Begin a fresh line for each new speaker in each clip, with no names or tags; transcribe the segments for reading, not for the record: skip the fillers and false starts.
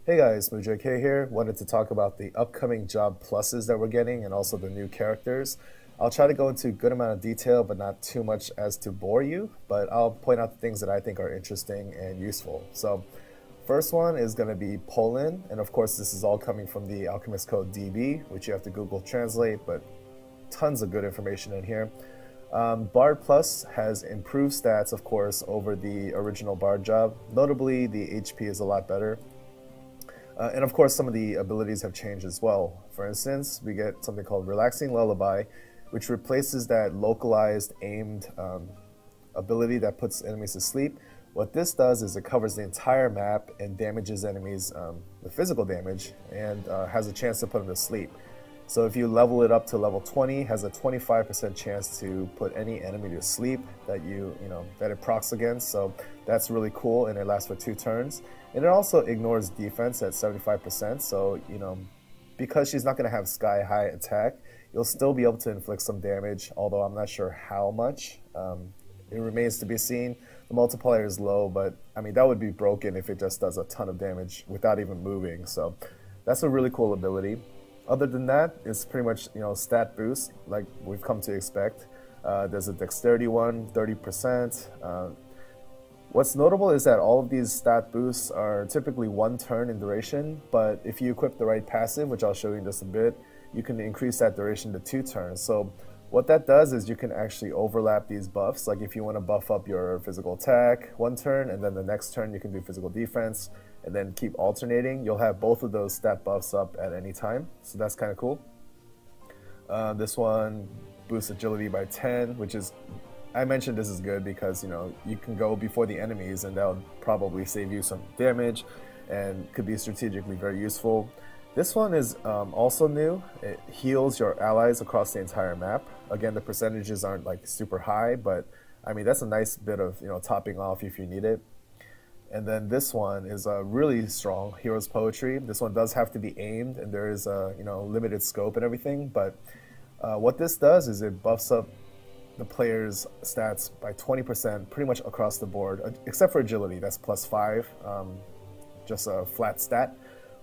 Hey guys, MoJK here. Wanted to talk about the upcoming job pluses that we're getting and also the new characters. I'll try to go into a good amount of detail, but not too much as to bore you, but I'll point out the things that I think are interesting and useful. So, first one is going to be POLIN, and of course this is all coming from the Alchemist Code DB, which you have to Google Translate, but tons of good information in here. Bard Plus has improved stats, of course, over the original Bard job. Notably, the HP is a lot better. And of course, some of the abilities have changed as well. For instance, we get something called Relaxing Lullaby, which replaces that localized aimed ability that puts enemies to sleep. What this does is it covers the entire map and damages enemies with physical damage and has a chance to put them to sleep. So if you level it up to level 20, has a 25% chance to put any enemy to sleep that that it procs against. So that's really cool, and it lasts for 2 turns. And it also ignores defense at 75%. So because she's not going to have sky high attack, you'll still be able to inflict some damage. Although I'm not sure how much. It remains to be seen. The multiplier is low, but I mean that would be broken if it just does a ton of damage without even moving. So that's a really cool ability. Other than that, it's pretty much stat boost like we've come to expect. There's a dexterity one, 30%. What's notable is that all of these stat boosts are typically 1 turn in duration, but if you equip the right passive, which I'll show you in just a bit, you can increase that duration to 2 turns. So what that does is you can actually overlap these buffs. Like if you want to buff up your physical attack 1 turn, and then the next turn you can do physical defense, and then keep alternating, you'll have both of those stat buffs up at any time. So that's kind of cool. This one boosts agility by 10, which is, I mentioned this is good because you can go before the enemies and that'll probably save you some damage and could be strategically very useful. This one is also new. It heals your allies across the entire map. Again, the percentages aren't like super high, but I mean that's a nice bit of topping off if you need it. And then this one is really strong, Hero's Poetry. This one does have to be aimed, and there is a limited scope and everything. But what this does is it buffs up the player's stats by 20%, pretty much across the board, except for agility. That's +5, just a flat stat.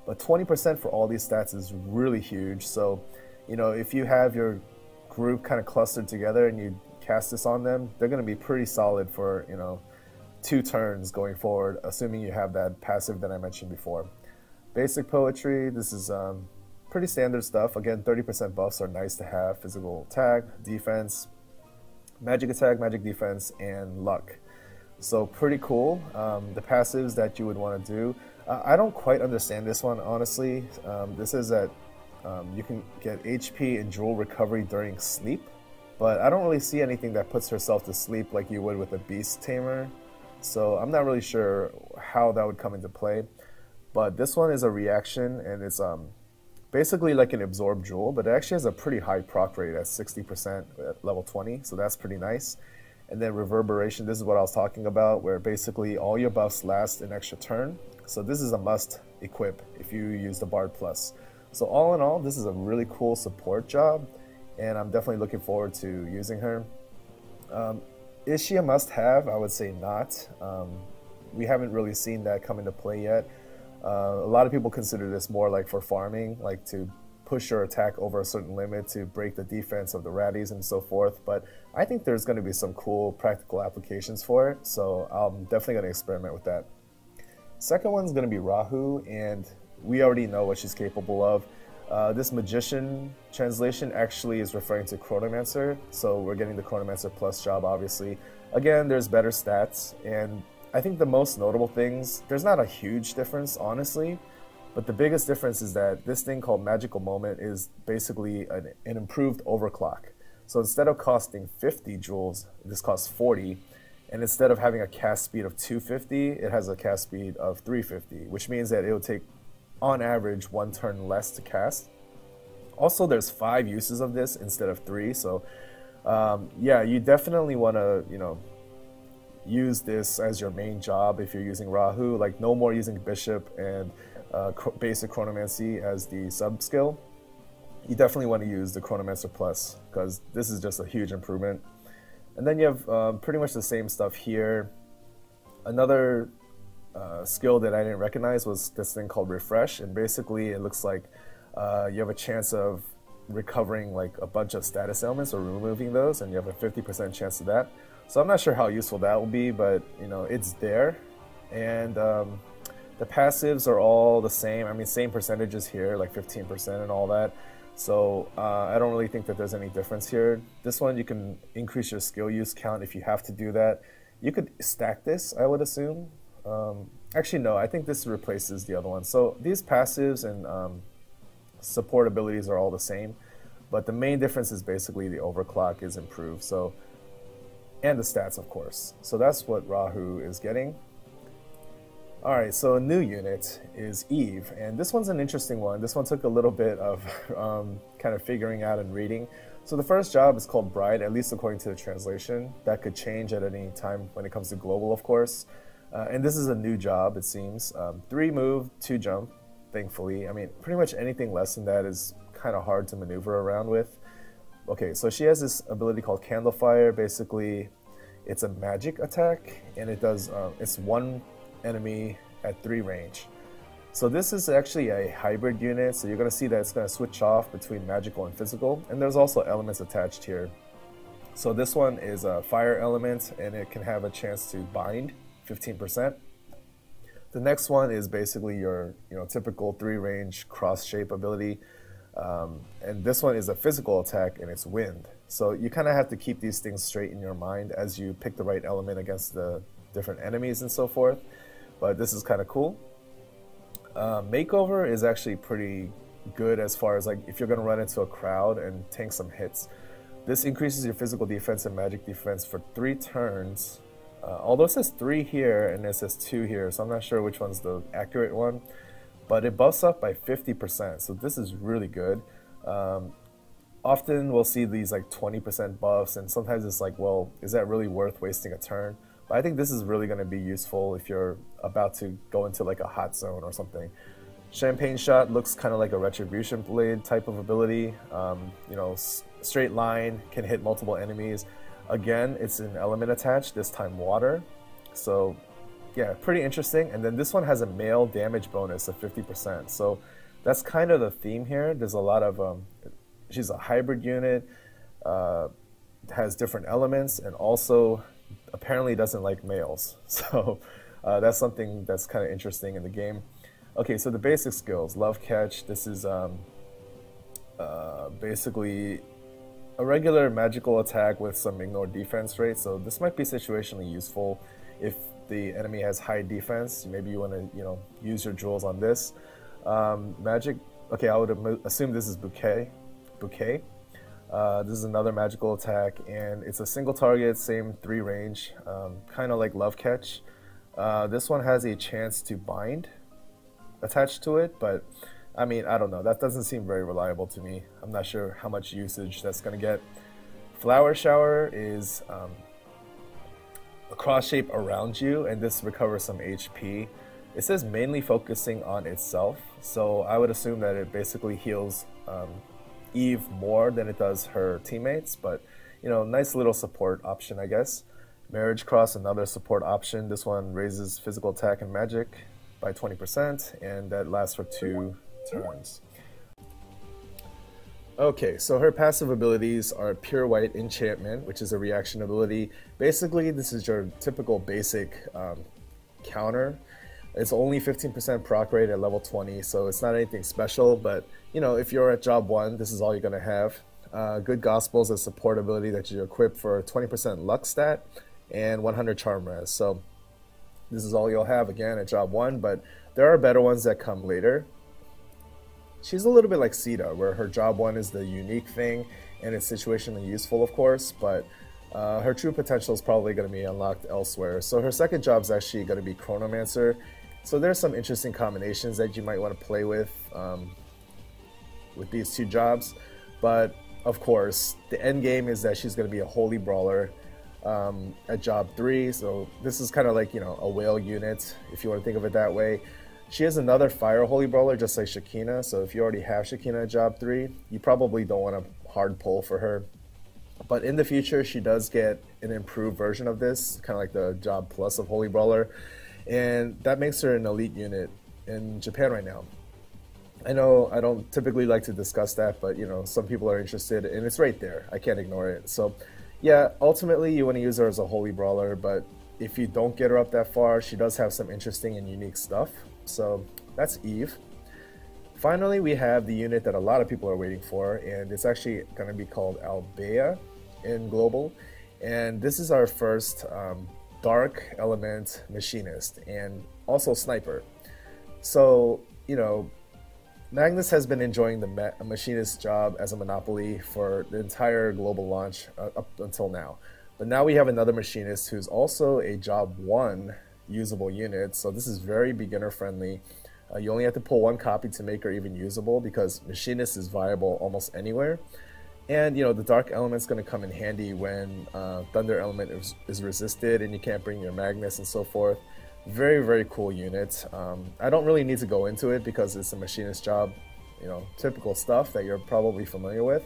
But 20% for all these stats is really huge. So, if you have your group kind of clustered together and you cast this on them, they're going to be pretty solid for 2 turns going forward, assuming you have that passive that I mentioned before. Basic Poetry, this is pretty standard stuff. Again, 30% buffs are nice to have. Physical attack, defense, magic attack, magic defense, and luck. So pretty cool. The passives that you would want to do. I don't quite understand this one, honestly. This is that you can get HP and jewel recovery during sleep, but I don't really see anything that puts herself to sleep like you would with a beast tamer. So I'm not really sure how that would come into play. But this one is a reaction, and it's basically like an absorb jewel, but it actually has a pretty high proc rate at 60% at level 20, so that's pretty nice. And then reverberation, this is what I was talking about, where basically all your buffs last an extra turn. So this is a must equip if you use the Bard Plus. So all in all, this is a really cool support job, and I'm definitely looking forward to using her. Is she a must-have? I would say not. We haven't really seen that come into play yet. A lot of people consider this more like for farming, like to push your attack over a certain limit to break the defense of the ratties and so forth. But I think there's going to be some cool practical applications for it, so I'm definitely going to experiment with that. Second one's going to be Rahu, and we already know what she's capable of. This Magician translation actually is referring to Chronomancer, so we're getting the Chronomancer Plus job, obviously. Again, there's better stats, and I think the most notable things, there's not a huge difference, honestly, but the biggest difference is that this thing called Magical Moment is basically an improved overclock. So instead of costing 50 jewels, this costs 40, and instead of having a cast speed of 250, it has a cast speed of 350, which means that it'll take on average 1 turn less to cast. Also, there's 5 uses of this instead of 3, so yeah, you definitely want to use this as your main job if you're using Rahu. Like, no more using Bishop and basic Chronomancy as the sub skill. You definitely want to use the Chronomancer Plus because this is just a huge improvement. And then you have pretty much the same stuff here. Another skill that I didn't recognize was this thing called refresh, and basically it looks like you have a chance of recovering like a bunch of status ailments or removing those, and you have a 50% chance of that. So I'm not sure how useful that will be, but you know, it's there. And the passives are all the same. I mean, same percentages here, like 15% and all that. So I don't really think that there's any difference here. This one, you can increase your skill use count if you have to do that. You could stack this, I would assume. Actually, no, I think this replaces the other one. So these passives and support abilities are all the same, but the main difference is basically the overclock is improved. So, and the stats, of course. So that's what Rahu is getting. All right, so a new unit is Eve, and this one's an interesting one. This one took a little bit of kind of figuring out and reading. So the first job is called Bride, at least according to the translation. That could change at any time when it comes to global, of course. And this is a new job, it seems. 3 move, 2 jump, thankfully. I mean, pretty much anything less than that is kind of hard to maneuver around with. Okay, so she has this ability called Candle Fire. Basically, it's a magic attack, and it does, it's 1 enemy at 3 range. So this is actually a hybrid unit, so you're going to see that it's going to switch off between magical and physical, and there's also elements attached here. So this one is a fire element, and it can have a chance to bind 15%. The next one is basically your typical 3 range cross shape ability, and this one is a physical attack, and it's wind. So you kind of have to keep these things straight in your mind as you pick the right element against the different enemies and so forth. But this is kind of cool. Makeover is actually pretty good as far as like if you're going to run into a crowd and tank some hits. This increases your physical defense and magic defense for 3 turns. Although it says 3 here and it says 2 here, so I'm not sure which one's the accurate one. But it buffs up by 50%, so this is really good. Often we'll see these like 20% buffs, and sometimes it's like, well, is that really worth wasting a turn? But I think this is really going to be useful if you're about to go into like a hot zone or something. Champagne Shot looks kind of like a Retribution Blade type of ability. Straight line, can hit multiple enemies. Again, it's an element attached, this time water. So yeah, pretty interesting. And then this one has a melee damage bonus of 50%. So that's kind of the theme here. There's a lot of, she's a hybrid unit, has different elements, and also apparently doesn't like males. So that's something that's kind of interesting in the game. Okay, so the basic skills, Love Catch. This is basically a regular magical attack with some ignored defense rate. So this might be situationally useful if the enemy has high defense. Maybe you want to use your jewels on this. Magic. Okay, I would assume this is Bouquet. This is another magical attack, and it's a single target, same 3 range, kind of like Love Catch. This one has a chance to bind attached to it, but I mean, I don't know. That doesn't seem very reliable to me. I'm not sure how much usage that's going to get. Flower Shower is a cross shape around you, and this recovers some HP. It says mainly focusing on itself, so I would assume that it basically heals Eve more than it does her teammates, but nice little support option, I guess. Marriage Cross, another support option. This one raises physical attack and magic by 20%, and that lasts for 2 turns. Okay, so her passive abilities are Pure White Enchantment, which is a reaction ability. Basically, this is your typical basic counter. It's only 15% proc rate at level 20, so it's not anything special, but if you're at job 1, this is all you're going to have. Good Gospel is a support ability that you equip for 20% luck stat and 100 charm res. So this is all you'll have again at job 1, but there are better ones that come later. She's a little bit like Sita, where her job 1 is the unique thing and it's situationally useful, of course, but her true potential is probably going to be unlocked elsewhere. So her second job is actually going to be Chronomancer. So there's some interesting combinations that you might want to play with these 2 jobs. But of course, the end game is that she's going to be a Holy Brawler at job 3. So this is kind of like, a whale unit, if you want to think of it that way. She has another Fire Holy Brawler, just like Shakina. So if you already have Shakina at job 3, you probably don't want to hard pull for her. But in the future, she does get an improved version of this, kind of like the job plus of Holy Brawler. and that makes her an elite unit in Japan right now. I know I don't typically like to discuss that, but you know, some people are interested, and it's right there. I can't ignore it. So, yeah, ultimately you want to use her as a holy brawler, but if you don't get her up that far, she does have some interesting and unique stuff. So that's Eve. Finally, we have the unit that a lot of people are waiting for, and it's actually going to be called Albea in global. And this is our first dark element machinist and also sniper. So, you know, Magnus has been enjoying the machinist job as a monopoly for the entire global launch up until now. But now we have another machinist who's also a job 1 usable unit. So this is very beginner friendly. You only have to pull 1 copy to make her even usable because machinist is viable almost anywhere. And you know, the dark element's going to come in handy when thunder element is resisted and you can't bring your Magnus and so forth. Very, very cool unit. I don't really need to go into it because it's a machinist job, you know, typical stuff that you're probably familiar with.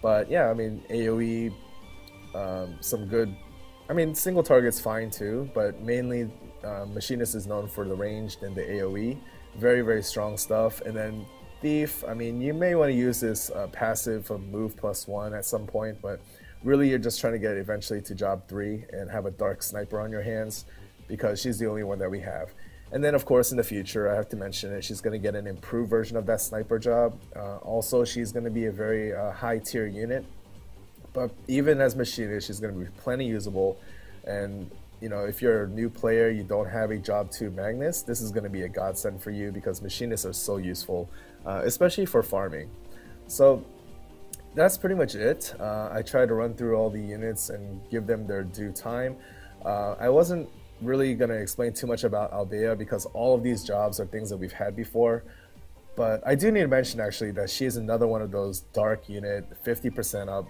But yeah, I mean, AoE, some good, I mean, single target's fine too, but mainly machinist is known for the ranged and the AoE. Very, very strong stuff. And then Thief, I mean, you may want to use this passive of move +1 at some point, but really you're just trying to get eventually to job 3 and have a dark sniper on your hands, because she's the only one that we have. And then of course in the future, I have to mention it, she's going to get an improved version of that sniper job. Also, she's going to be a very high tier unit, but even as machinist, she's going to be plenty usable. And you know, if you're a new player, you don't have a job 2 Magnus, this is going to be a godsend for you because machinists are so useful, especially for farming. So that's pretty much it. I tried to run through all the units and give them their due time. I wasn't really going to explain too much about Albea because all of these jobs are things that we've had before, but I do need to mention actually that she is another one of those dark unit 50% up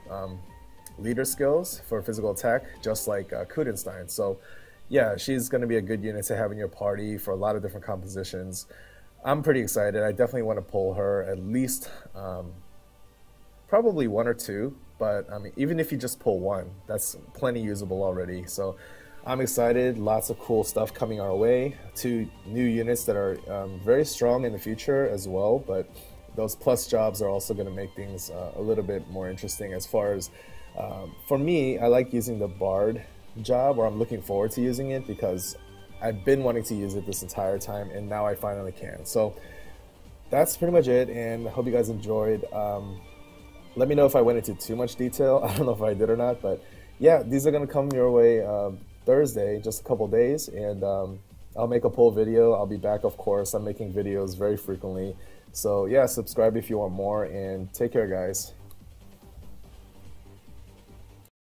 leader skills for physical attack, just like Kudenstein. So yeah, she's going to be a good unit to have in your party for a lot of different compositions. I'm pretty excited. I definitely want to pull her at least probably 1 or 2, but I mean, even if you just pull 1, that's plenty usable already. So I'm excited. Lots of cool stuff coming our way. 2 new units that are very strong in the future as well, but those plus jobs are also going to make things a little bit more interesting. As far as for me, I like using the Bard job, or I'm looking forward to using it because I've been wanting to use it this entire time and now I finally can. So that's pretty much it, and I hope you guys enjoyed. Let me know if I went into too much detail. I don't know if I did or not, but yeah, these are going to come your way Thursday, just a couple days, and I'll make a poll video. I'll be back, of course. I'm making videos very frequently. So yeah, subscribe if you want more, and take care, guys.